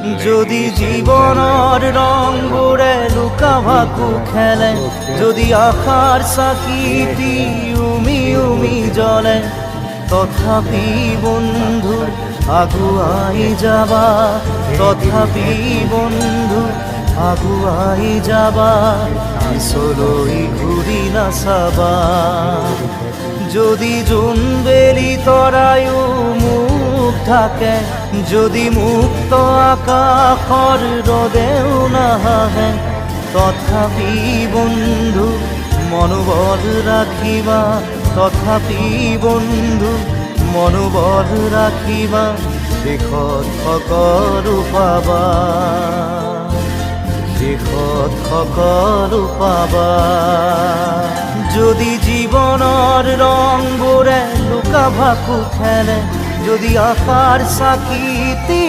যদি জীবনৰ ৰংবোৰে লুকা ভাকু খেলে, যদি আশাৰ চাকিটি উমি উমি জ্বলে, তথাপি বন্ধু আগুৱাই যাবা, তথাপি বন্ধু আগুৱাই যাবা, পিছলৈ ঘূৰি নাচাবা। যদি জোনবেলি তৰায়ো মুখ ঢাকে, যদি মুক্ত আকাশৰ ৰদেও নাহাহে, তথাপি বন্ধু মনোবল ৰাখিবা, তথাপি বন্ধু মনোবল ৰাখিবা, দেশত সকলো পাবা, দেশত সকলো পাবা। যদি জীৱনৰ ৰংবোৰে লুকা ভাকু খেলে, যদি আশাৰ চাকিটি